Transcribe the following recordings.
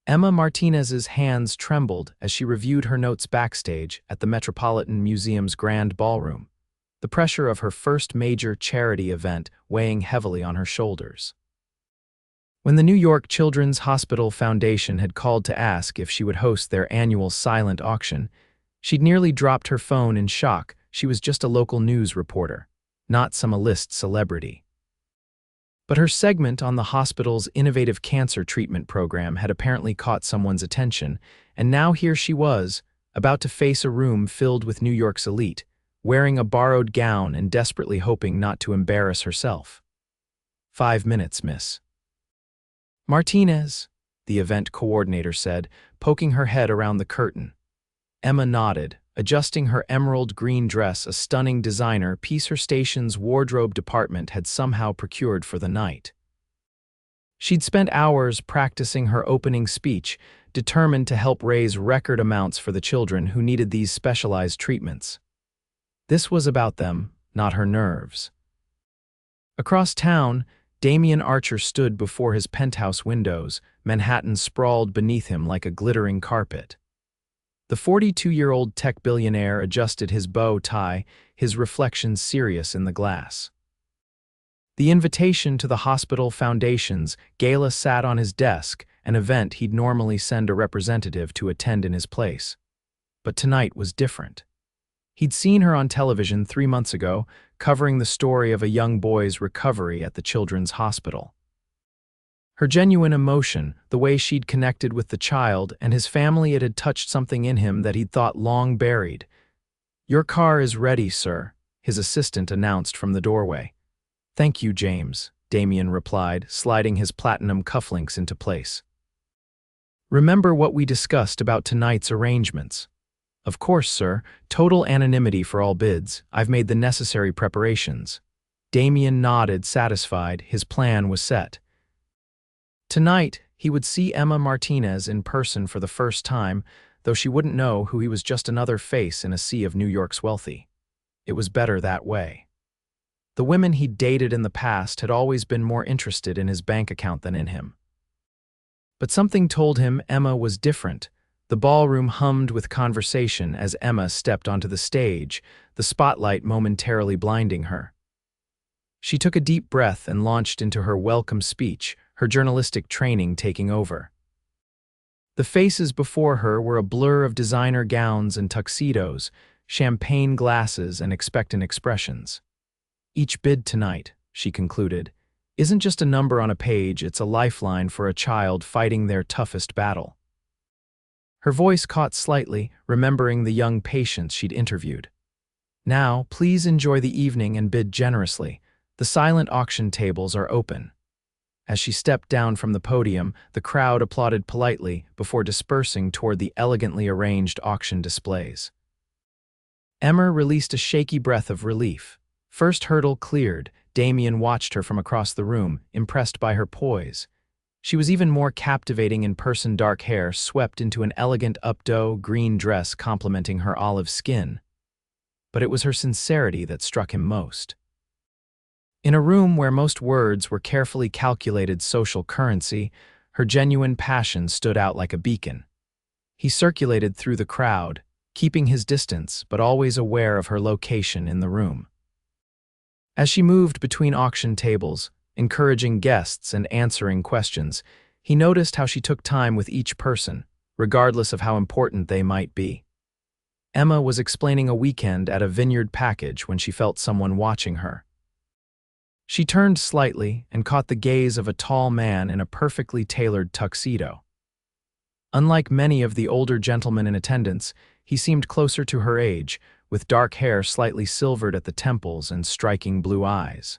Emma Martinez's hands trembled as she reviewed her notes backstage at the Metropolitan Museum's Grand Ballroom, the pressure of her first major charity event weighing heavily on her shoulders. When the New York Children's Hospital Foundation had called to ask if she would host their annual silent auction, she'd nearly dropped her phone in shock. She was just a local news reporter, not some A-list celebrity. But her segment on the hospital's innovative cancer treatment program had apparently caught someone's attention, and now here she was, about to face a room filled with New York's elite, wearing a borrowed gown and desperately hoping not to embarrass herself. 5 minutes, miss. Martinez, the event coordinator said, poking her head around the curtain. Emma nodded, adjusting her emerald green dress, a stunning designer piece her station's wardrobe department had somehow procured for the night. She'd spent hours practicing her opening speech, determined to help raise record amounts for the children who needed these specialized treatments. This was about them, not her nerves. Across town, Damian Archer stood before his penthouse windows, Manhattan sprawled beneath him like a glittering carpet. The 42-year-old tech billionaire adjusted his bow tie, his reflection serious in the glass. The invitation to the hospital foundation's gala sat on his desk, an event he'd normally send a representative to attend in his place. But tonight was different. He'd seen her on television 3 months ago, covering the story of a young boy's recovery at the children's hospital. Her genuine emotion, the way she'd connected with the child and his family, it had touched something in him that he'd thought long buried. "Your car is ready, sir," his assistant announced from the doorway. "Thank you, James," Damian replied, sliding his platinum cufflinks into place. "Remember what we discussed about tonight's arrangements?" "Of course, sir. Total anonymity for all bids. I've made the necessary preparations." Damian nodded, satisfied. His plan was set. Tonight, he would see Emma Martinez in person for the first time, though she wouldn't know who he was, just another face in a sea of New York's wealthy. It was better that way. The women he'd dated in the past had always been more interested in his bank account than in him. But something told him Emma was different. The ballroom hummed with conversation as Emma stepped onto the stage, the spotlight momentarily blinding her. She took a deep breath and launched into her welcome speech, her journalistic training taking over. The faces before her were a blur of designer gowns and tuxedos, champagne glasses and expectant expressions. "Each bid tonight," she concluded, "isn't just a number on a page, it's a lifeline for a child fighting their toughest battle." Her voice caught slightly, remembering the young patients she'd interviewed. "Now, please enjoy the evening and bid generously. The silent auction tables are open." As she stepped down from the podium, the crowd applauded politely before dispersing toward the elegantly arranged auction displays. Emma released a shaky breath of relief. First hurdle cleared, Damian watched her from across the room, impressed by her poise. She was even more captivating in person, dark hair swept into an elegant updo green dress complementing her olive skin. But it was her sincerity that struck him most. In a room where most words were carefully calculated social currency, her genuine passion stood out like a beacon. He circulated through the crowd, keeping his distance but always aware of her location in the room. As she moved between auction tables, encouraging guests and answering questions, he noticed how she took time with each person, regardless of how important they might be. Emma was explaining a weekend at a vineyard package when she felt someone watching her. She turned slightly and caught the gaze of a tall man in a perfectly tailored tuxedo. Unlike many of the older gentlemen in attendance, he seemed closer to her age, with dark hair slightly silvered at the temples and striking blue eyes.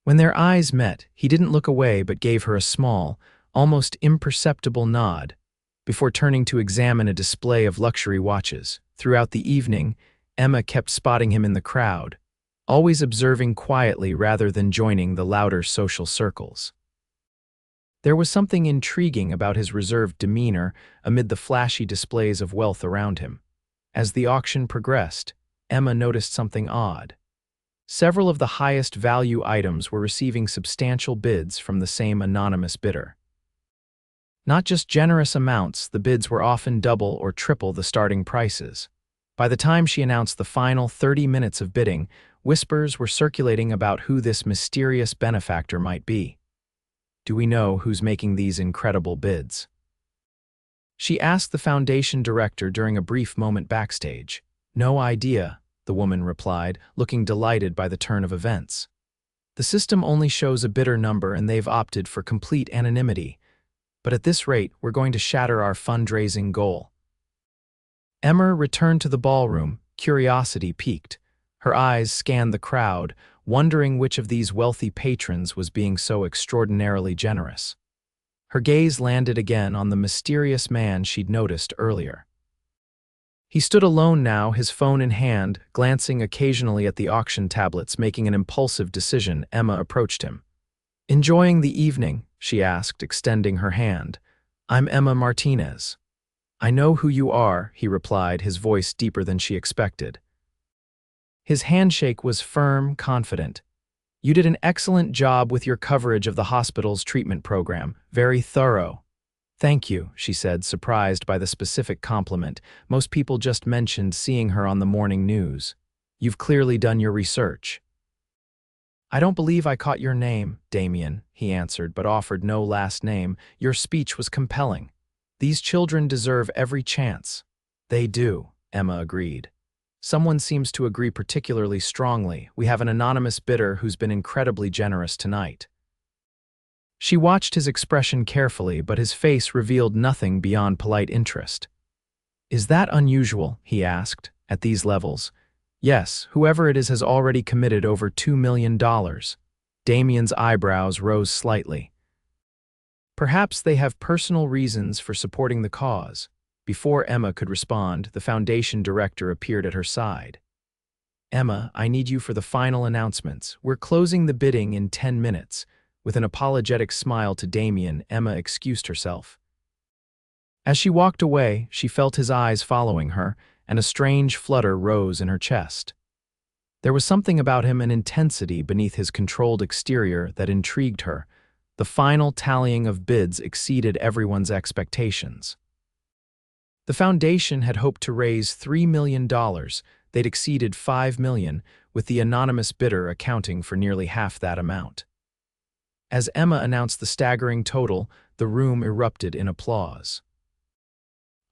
When their eyes met, he didn't look away but gave her a small, almost imperceptible nod, before turning to examine a display of luxury watches. Throughout the evening, Emma kept spotting him in the crowd, always observing quietly rather than joining the louder social circles. There was something intriguing about his reserved demeanor amid the flashy displays of wealth around him. As the auction progressed, Emma noticed something odd. Several of the highest value items were receiving substantial bids from the same anonymous bidder. Not just generous amounts, the bids were often double or triple the starting prices. By the time she announced the final 30 minutes of bidding, whispers were circulating about who this mysterious benefactor might be. Do we know who's making these incredible bids? She asked the foundation director during a brief moment backstage. No idea, the woman replied, looking delighted by the turn of events. The system only shows a bidder number and they've opted for complete anonymity. But at this rate, we're going to shatter our fundraising goal. Emma returned to the ballroom, curiosity piqued. Her eyes scanned the crowd, wondering which of these wealthy patrons was being so extraordinarily generous. Her gaze landed again on the mysterious man she'd noticed earlier. He stood alone now, his phone in hand, glancing occasionally at the auction tablets, making an impulsive decision. Emma approached him. "Enjoying the evening?" she asked, extending her hand. "I'm Emma Martinez." "I know who you are," he replied, his voice deeper than she expected. His handshake was firm, confident. "You did an excellent job with your coverage of the hospital's treatment program. Very thorough." "Thank you," she said, surprised by the specific compliment. Most people just mentioned seeing her on the morning news. "You've clearly done your research." "I don't believe I caught your name, Damien," he answered, but offered no last name. "Your speech was compelling. These children deserve every chance." "They do," Emma agreed. "Someone seems to agree particularly strongly. We have an anonymous bidder who's been incredibly generous tonight." She watched his expression carefully, but his face revealed nothing beyond polite interest. "Is that unusual?" he asked, "at these levels?" "Yes, whoever it is has already committed over $2 million. Damien's eyebrows rose slightly. "Perhaps they have personal reasons for supporting the cause." Before Emma could respond, the foundation director appeared at her side. "Emma, I need you for the final announcements. We're closing the bidding in 10 minutes. With an apologetic smile to Damien, Emma excused herself. As she walked away, she felt his eyes following her, and a strange flutter rose in her chest. There was something about him, an intensity beneath his controlled exterior, that intrigued her. The final tallying of bids exceeded everyone's expectations. The foundation had hoped to raise $3 million. They'd exceeded $5 million, with the anonymous bidder accounting for nearly half that amount. As Emma announced the staggering total, the room erupted in applause.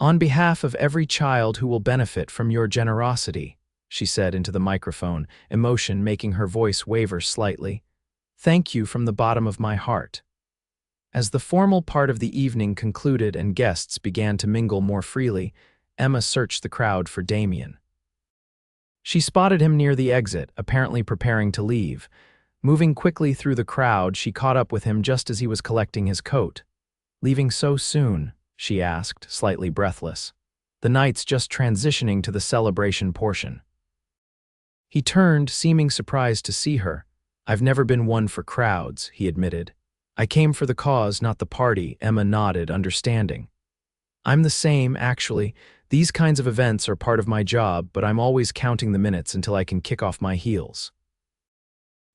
"On behalf of every child who will benefit from your generosity," she said into the microphone, emotion making her voice waver slightly, "thank you from the bottom of my heart." As the formal part of the evening concluded and guests began to mingle more freely, Emma searched the crowd for Damien. She spotted him near the exit, apparently preparing to leave. Moving quickly through the crowd, she caught up with him just as he was collecting his coat. "Leaving so soon?" she asked, slightly breathless. "The night's just transitioning to the celebration portion." He turned, seeming surprised to see her. "I've never been one for crowds," he admitted. "I came for the cause, not the party." Emma nodded, understanding. "I'm the same, actually. These kinds of events are part of my job, but I'm always counting the minutes until I can kick off my heels."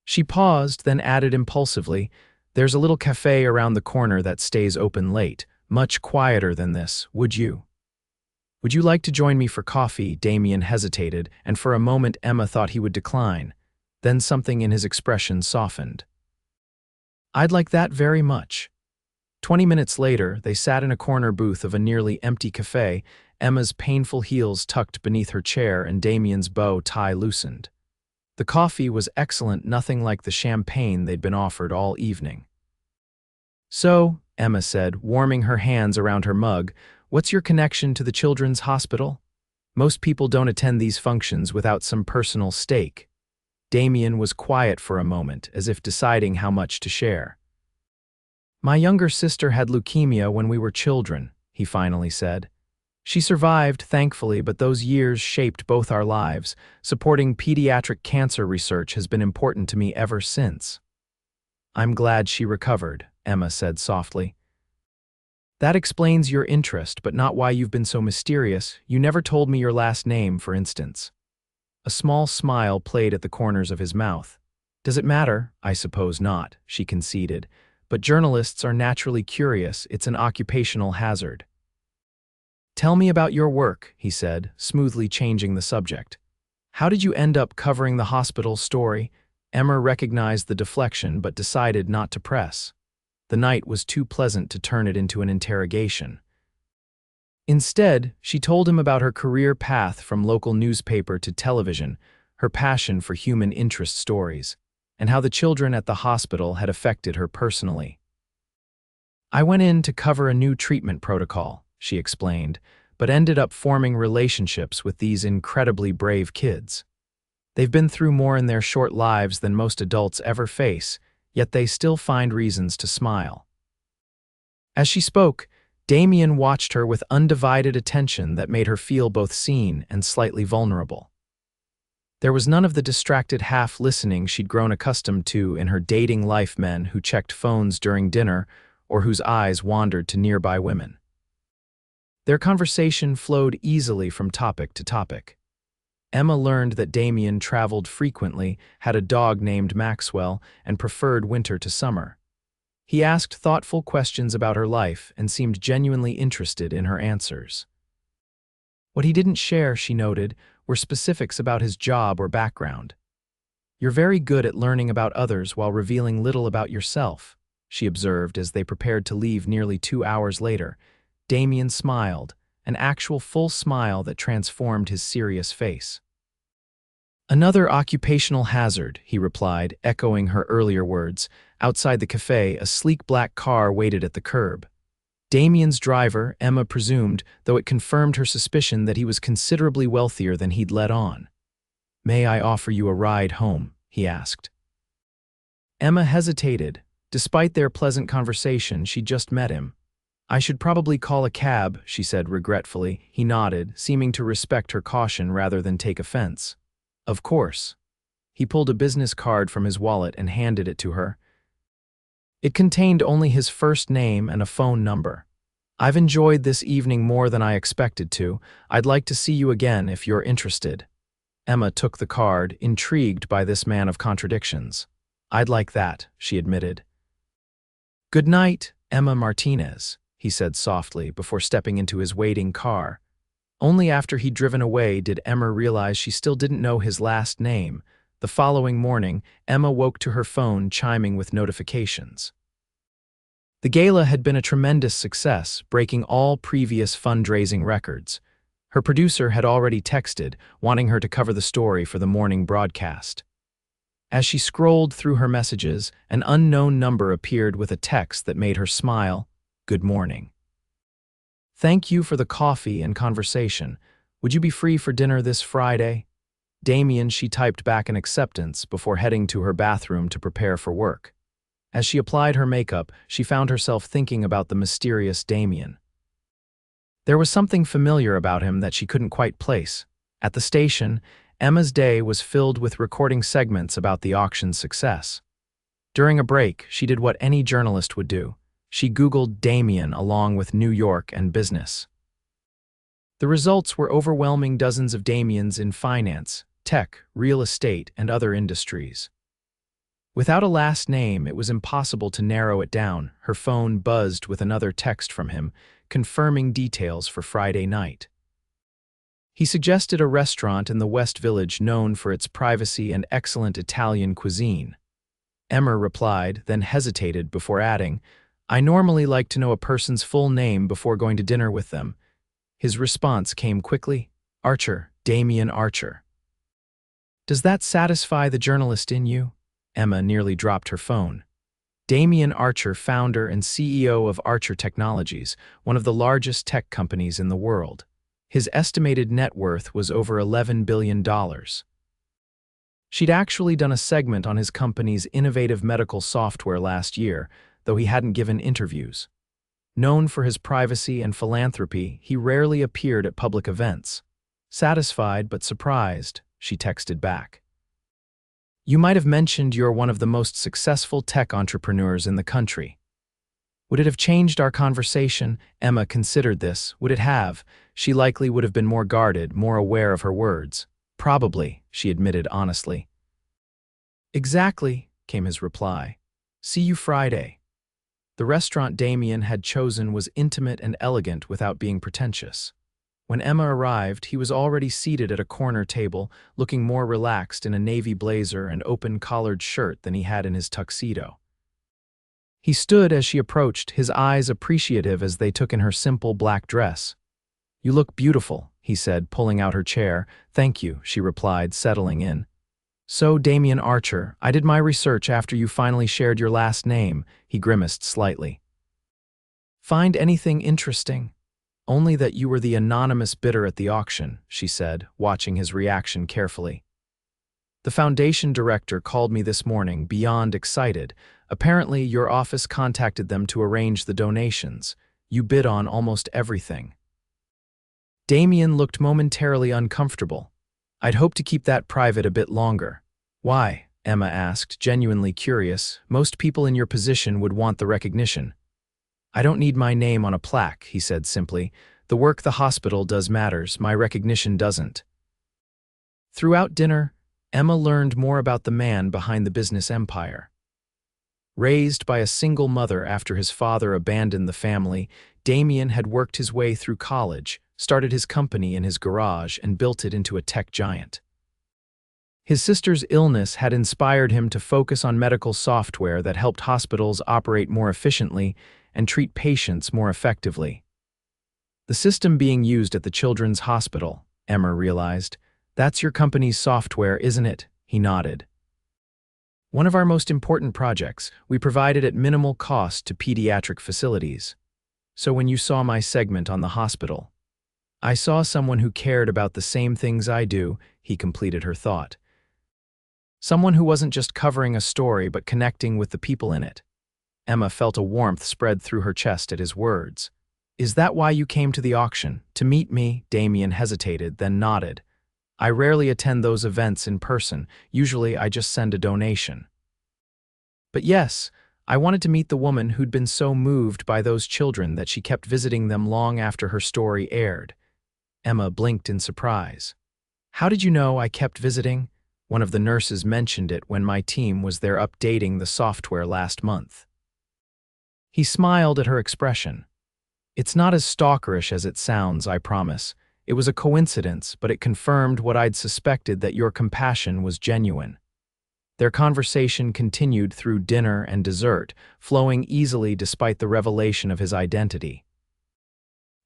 She paused, then added impulsively, "There's a little cafe around the corner that stays open late, much quieter than this. Would you like to join me for coffee?" Damien hesitated, and for a moment Emma thought he would decline. Then something in his expression softened. "I'd like that very much." 20 minutes later, they sat in a corner booth of a nearly empty cafe, Emma's painful heels tucked beneath her chair and Damien's bow tie loosened. The coffee was excellent, nothing like the champagne they'd been offered all evening. "So," Emma said, warming her hands around her mug, "what's your connection to the children's hospital? Most people don't attend these functions without some personal stake." Damien was quiet for a moment, as if deciding how much to share. "My younger sister had leukemia when we were children," he finally said. "She survived, thankfully, but those years shaped both our lives. Supporting pediatric cancer research has been important to me ever since." "I'm glad she recovered," Emma said softly. "That explains your interest, but not why you've been so mysterious. You never told me your last name, for instance." A small smile played at the corners of his mouth. "Does it matter? I suppose not," she conceded. But journalists are naturally curious. It's an occupational hazard. Tell me about your work, he said, smoothly changing the subject. How did you end up covering the hospital story? Emma recognized the deflection but decided not to press. The night was too pleasant to turn it into an interrogation. Instead, she told him about her career path from local newspaper to television, her passion for human interest stories, and how the children at the hospital had affected her personally. I went in to cover a new treatment protocol, she explained, but ended up forming relationships with these incredibly brave kids. They've been through more in their short lives than most adults ever face, yet they still find reasons to smile. As she spoke, Damien watched her with undivided attention that made her feel both seen and slightly vulnerable. There was none of the distracted half-listening she'd grown accustomed to in her dating life, men who checked phones during dinner or whose eyes wandered to nearby women. Their conversation flowed easily from topic to topic. Emma learned that Damien traveled frequently, had a dog named Maxwell, and preferred winter to summer. He asked thoughtful questions about her life and seemed genuinely interested in her answers. What he didn't share, she noted, were specifics about his job or background. You're very good at learning about others while revealing little about yourself, she observed as they prepared to leave nearly 2 hours later. Damien smiled, an actual full smile that transformed his serious face. Another occupational hazard, he replied, echoing her earlier words. Outside the cafe, a sleek black car waited at the curb. Damien's driver, Emma presumed, though it confirmed her suspicion that he was considerably wealthier than he'd let on. May I offer you a ride home? He asked. Emma hesitated. Despite their pleasant conversation, she'd just met him. I should probably call a cab, she said regretfully. He nodded, seeming to respect her caution rather than take offense. Of course. He pulled a business card from his wallet and handed it to her. It contained only his first name and a phone number. I've enjoyed this evening more than I expected to. I'd like to see you again if you're interested. Emma took the card, intrigued by this man of contradictions. I'd like that, she admitted. Good night, Emma Martinez, he said softly before stepping into his waiting car. Only after he'd driven away did Emma realize she still didn't know his last name. The following morning, Emma woke to her phone chiming with notifications. The gala had been a tremendous success, breaking all previous fundraising records. Her producer had already texted, wanting her to cover the story for the morning broadcast. As she scrolled through her messages, an unknown number appeared with a text that made her smile. Good morning. Thank you for the coffee and conversation. Would you be free for dinner this Friday? Damien, she typed back an acceptance before heading to her bathroom to prepare for work. As she applied her makeup, she found herself thinking about the mysterious Damien. There was something familiar about him that she couldn't quite place. At the station, Emma's day was filled with recording segments about the auction's success. During a break, she did what any journalist would do. She Googled Damien along with New York and business. The results were overwhelming: dozens of Damiens in finance, tech, real estate, and other industries. Without a last name, it was impossible to narrow it down. Her phone buzzed with another text from him, confirming details for Friday night. He suggested a restaurant in the West Village known for its privacy and excellent Italian cuisine. Emma replied, then hesitated before adding, I normally like to know a person's full name before going to dinner with them. His response came quickly. Archer, Damien Archer. Does that satisfy the journalist in you? Emma nearly dropped her phone. Damien Archer, founder and CEO of Archer Technologies, one of the largest tech companies in the world. His estimated net worth was over $11 billion. She'd actually done a segment on his company's innovative medical software last year, though he hadn't given interviews. Known for his privacy and philanthropy, he rarely appeared at public events. Satisfied but surprised, she texted back. You might have mentioned you're one of the most successful tech entrepreneurs in the country. Would it have changed our conversation? Emma considered this. Would it have? She likely would have been more guarded, more aware of her words. Probably, she admitted honestly. Exactly, came his reply. See you Friday. The restaurant Damien had chosen was intimate and elegant without being pretentious. When Emma arrived, he was already seated at a corner table, looking more relaxed in a navy blazer and open-collared shirt than he had in his tuxedo. He stood as she approached, his eyes appreciative as they took in her simple black dress. "You look beautiful," he said, pulling out her chair. "Thank you," she replied, settling in. "So, Damien Archer, I did my research after you finally shared your last name," he grimaced slightly. "Find anything interesting?" "Only that you were the anonymous bidder at the auction," she said, watching his reaction carefully. "The foundation director called me this morning, beyond excited. Apparently, your office contacted them to arrange the donations. You bid on almost everything." Damien looked momentarily uncomfortable. "I'd hoped to keep that private a bit longer." "Why?" Emma asked, genuinely curious. "Most people in your position would want the recognition." "I don't need my name on a plaque," he said simply. "The work the hospital does matters, my recognition doesn't." Throughout dinner, Emma learned more about the man behind the business empire. Raised by a single mother after his father abandoned the family, Damien had worked his way through college, started his company in his garage, and built it into a tech giant. His sister's illness had inspired him to focus on medical software that helped hospitals operate more efficiently and treat patients more effectively. "The system being used at the children's hospital," Emma realized. "That's your company's software, isn't it?" He nodded. "One of our most important projects. We provide it at minimal cost to pediatric facilities. So when you saw my segment on the hospital, I saw someone who cared about the same things I do," he completed her thought. "Someone who wasn't just covering a story but connecting with the people in it." Emma felt a warmth spread through her chest at his words. "Is that why you came to the auction? To meet me?" Damien hesitated, then nodded. "I rarely attend those events in person. Usually I just send a donation. But yes, I wanted to meet the woman who'd been so moved by those children that she kept visiting them long after her story aired." Emma blinked in surprise. "How did you know I kept visiting?" "One of the nurses mentioned it when my team was there updating the software last month." He smiled at her expression. "It's not as stalkerish as it sounds, I promise. It was a coincidence, but it confirmed what I'd suspected, that your compassion was genuine." Their conversation continued through dinner and dessert, flowing easily despite the revelation of his identity.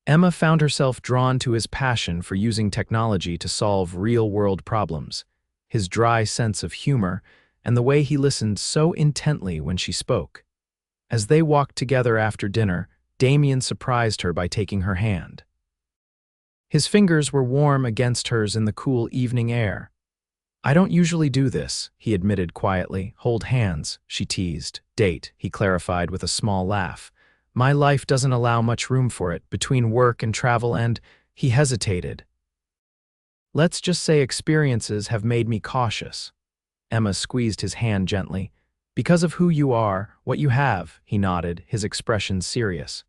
Emma found herself drawn to his passion for using technology to solve real-world problems, his dry sense of humor, and the way he listened so intently when she spoke. As they walked together after dinner, Damien surprised her by taking her hand. His fingers were warm against hers in the cool evening air. "I don't usually do this," he admitted quietly. "Hold hands," she teased. "Date," he clarified with a small laugh. "My life doesn't allow much room for it, between work and travel and—" He hesitated. "Let's just say experiences have made me cautious." Emma squeezed his hand gently. "Because of who you are, what you have," he nodded, his expression serious.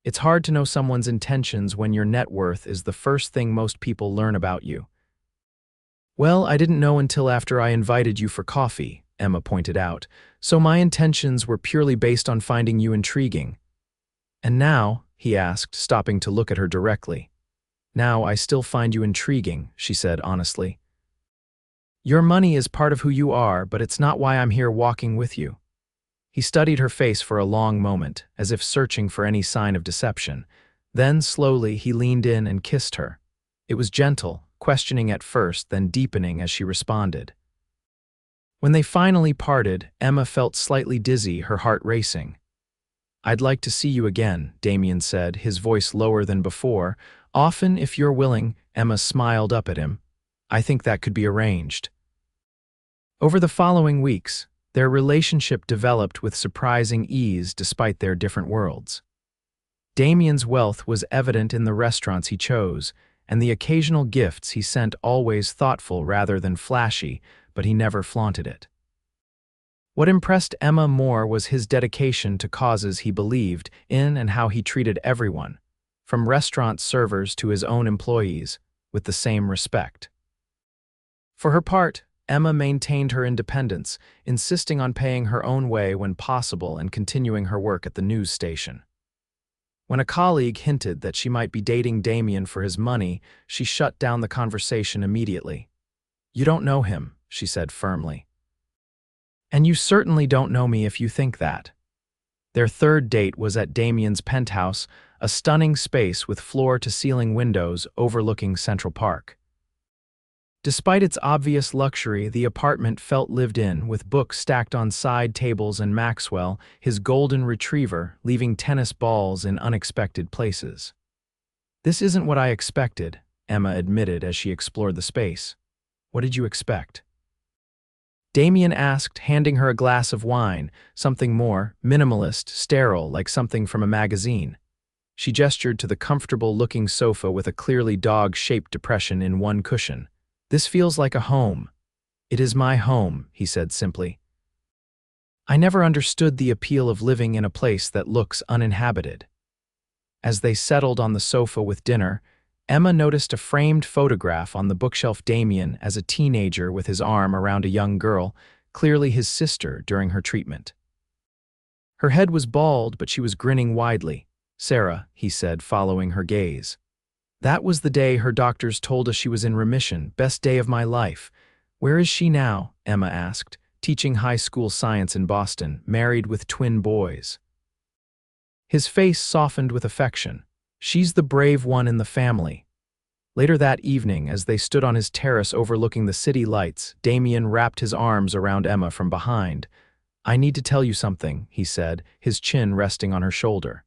"It's hard to know someone's intentions when your net worth is the first thing most people learn about you." "Well, I didn't know until after I invited you for coffee," Emma pointed out, "so my intentions were purely based on finding you intriguing." "And now?" he asked, stopping to look at her directly. "Now I still find you intriguing," she said honestly. "Your money is part of who you are, but it's not why I'm here walking with you." He studied her face for a long moment, as if searching for any sign of deception. Then, slowly, he leaned in and kissed her. It was gentle, questioning at first, then deepening as she responded. When they finally parted, Emma felt slightly dizzy, her heart racing. "I'd like to see you again," Damien said, his voice lower than before. "Often, if you're willing." Emma smiled up at him. "I think that could be arranged." Over the following weeks, their relationship developed with surprising ease despite their different worlds. Damien's wealth was evident in the restaurants he chose, and the occasional gifts he sent, always thoughtful rather than flashy, but he never flaunted it. What impressed Emma more was his dedication to causes he believed in and how he treated everyone, from restaurant servers to his own employees, with the same respect. For her part, Emma maintained her independence, insisting on paying her own way when possible and continuing her work at the news station. When a colleague hinted that she might be dating Damien for his money, she shut down the conversation immediately. "You don't know him," she said firmly. "And you certainly don't know me if you think that." Their third date was at Damien's penthouse, a stunning space with floor-to-ceiling windows overlooking Central Park. Despite its obvious luxury, the apartment felt lived in, with books stacked on side tables and Maxwell, his golden retriever, leaving tennis balls in unexpected places. "This isn't what I expected," Emma admitted as she explored the space. "What did you expect?" Damien asked, handing her a glass of wine, something more minimalist, sterile, like something from a magazine. She gestured to the comfortable-looking sofa with a clearly dog-shaped depression in one cushion. "This feels like a home." "It is my home," he said simply. "I never understood the appeal of living in a place that looks uninhabited." As they settled on the sofa with dinner, Emma noticed a framed photograph on the bookshelf. Damien as a teenager with his arm around a young girl, clearly his sister during her treatment. Her head was bald, but she was grinning widely. "Sarah," he said, following her gaze. "That was the day her doctors told us she was in remission. Best day of my life." "Where is she now?" Emma asked. "Teaching high school science in Boston, married with twin boys." His face softened with affection. "She's the brave one in the family." Later that evening, as they stood on his terrace overlooking the city lights, Damien wrapped his arms around Emma from behind. "I need to tell you something," he said, his chin resting on her shoulder.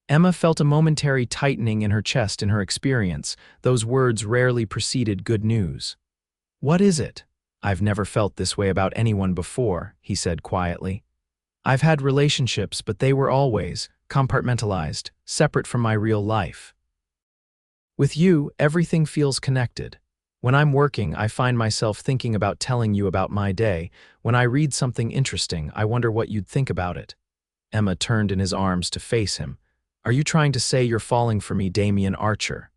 Emma felt a momentary tightening in her chest in her experience. Those words rarely preceded good news. "What is it?" "I've never felt this way about anyone before," he said quietly. "I've had relationships, but they were always compartmentalized, separate from my real life. With you, everything feels connected. When I'm working, I find myself thinking about telling you about my day. When I read something interesting, I wonder what you'd think about it." Emma turned in his arms to face him. "Are you trying to say you're falling for me, Damien Archer?"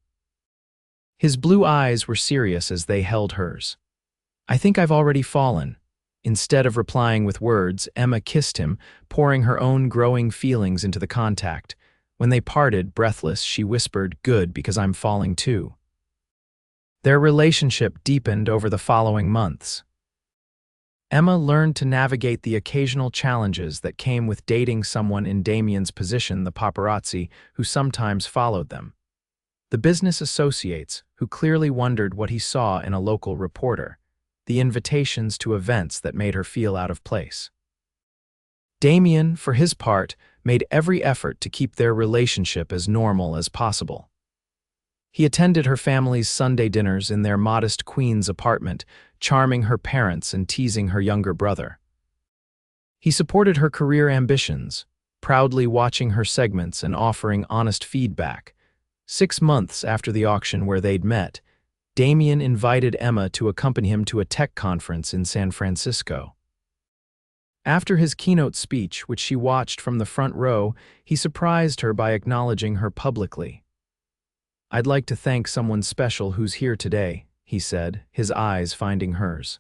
His blue eyes were serious as they held hers. "I think I've already fallen." Instead of replying with words, Emma kissed him, pouring her own growing feelings into the contact. When they parted, breathless, she whispered, "Good, because I'm falling too." Their relationship deepened over the following months. Emma learned to navigate the occasional challenges that came with dating someone in Damien's position, the paparazzi, who sometimes followed them. The business associates, who clearly wondered what he saw in a local reporter. The invitations to events that made her feel out of place. Damien, for his part, made every effort to keep their relationship as normal as possible. He attended her family's Sunday dinners in their modest Queens apartment, charming her parents and teasing her younger brother. He supported her career ambitions, proudly watching her segments and offering honest feedback. 6 months after the auction where they'd met, Damien invited Emma to accompany him to a tech conference in San Francisco. After his keynote speech, which she watched from the front row, he surprised her by acknowledging her publicly. "I'd like to thank someone special who's here today," he said, his eyes finding hers.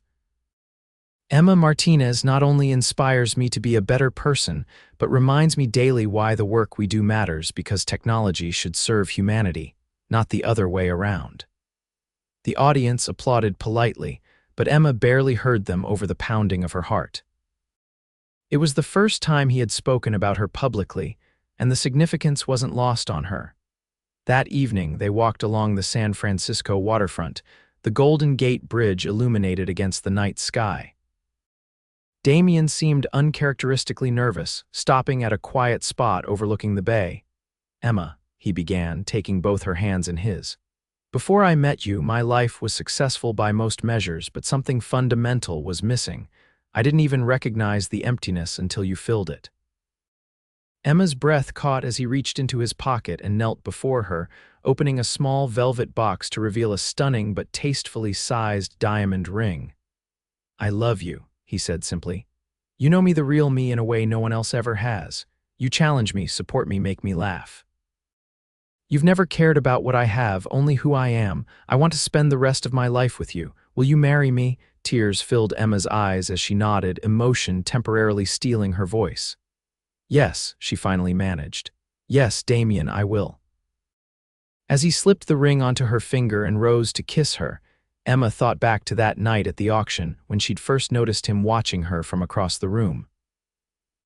"Emma Martinez not only inspires me to be a better person, but reminds me daily why the work we do matters, because technology should serve humanity, not the other way around." The audience applauded politely, but Emma barely heard them over the pounding of her heart. It was the first time he had spoken about her publicly, and the significance wasn't lost on her. That evening, they walked along the San Francisco waterfront, the Golden Gate Bridge illuminated against the night sky. Damien seemed uncharacteristically nervous, stopping at a quiet spot overlooking the bay. "Emma," he began, taking both her hands in his. "Before I met you, my life was successful by most measures, but something fundamental was missing. I didn't even recognize the emptiness until you filled it." Emma's breath caught as he reached into his pocket and knelt before her, opening a small velvet box to reveal a stunning but tastefully sized diamond ring. "I love you," he said simply. "You know me, the real me, in a way no one else ever has. You challenge me, support me, make me laugh. You've never cared about what I have, only who I am. I want to spend the rest of my life with you. Will you marry me?" Tears filled Emma's eyes as she nodded, emotion temporarily stealing her voice. "Yes," she finally managed. "Yes, Damien, I will." As he slipped the ring onto her finger and rose to kiss her, Emma thought back to that night at the auction when she'd first noticed him watching her from across the room.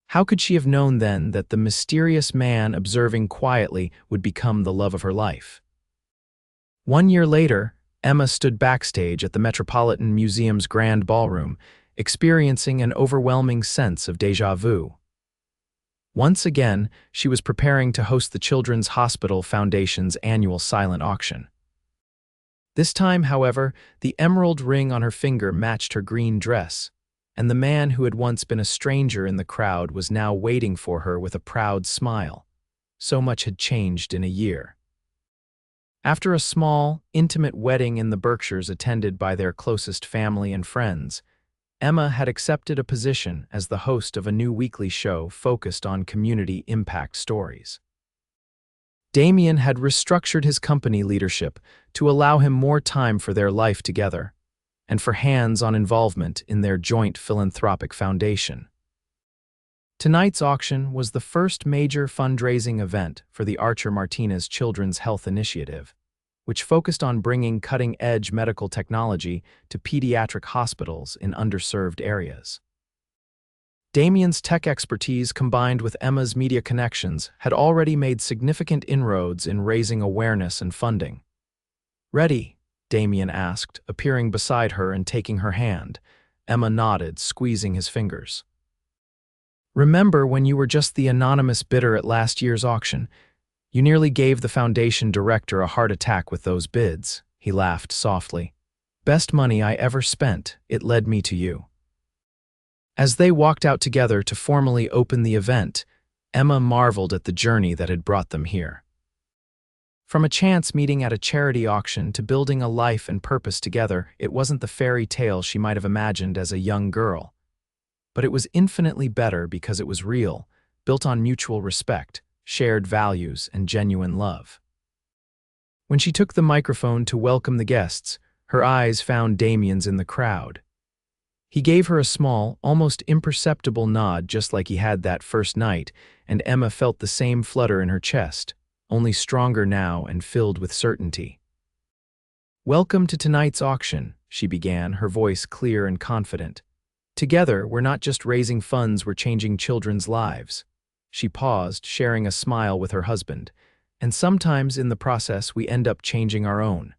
How could she have known then that the mysterious man observing quietly would become the love of her life? 1 year later, Emma stood backstage at the Metropolitan Museum's Grand Ballroom, experiencing an overwhelming sense of déjà vu. Once again, she was preparing to host the Children's Hospital Foundation's annual silent auction. This time, however, the emerald ring on her finger matched her green dress, and the man who had once been a stranger in the crowd was now waiting for her with a proud smile. So much had changed in a year. After a small, intimate wedding in the Berkshires attended by their closest family and friends, Emma had accepted a position as the host of a new weekly show focused on community impact stories. Damien had restructured his company leadership to allow him more time for their life together and for hands-on involvement in their joint philanthropic foundation. Tonight's auction was the first major fundraising event for the Archer Martinez Children's Health Initiative, which focused on bringing cutting-edge medical technology to pediatric hospitals in underserved areas. Damien's tech expertise combined with Emma's media connections had already made significant inroads in raising awareness and funding. "Ready?" Damien asked, appearing beside her and taking her hand. Emma nodded, squeezing his fingers. "Remember when you were just the anonymous bidder at last year's auction? You nearly gave the foundation director a heart attack with those bids," he laughed softly. "Best money I ever spent, it led me to you." As they walked out together to formally open the event, Emma marveled at the journey that had brought them here. From a chance meeting at a charity auction to building a life and purpose together, it wasn't the fairy tale she might have imagined as a young girl. But it was infinitely better because it was real, built on mutual respect, shared values, and genuine love. When she took the microphone to welcome the guests, her eyes found Damien's in the crowd. He gave her a small, almost imperceptible nod just like he had that first night, and Emma felt the same flutter in her chest, only stronger now and filled with certainty. "Welcome to tonight's auction," she began, her voice clear and confident. "Together, we're not just raising funds, we're changing children's lives." She paused, sharing a smile with her husband. "And sometimes in the process, we end up changing our own."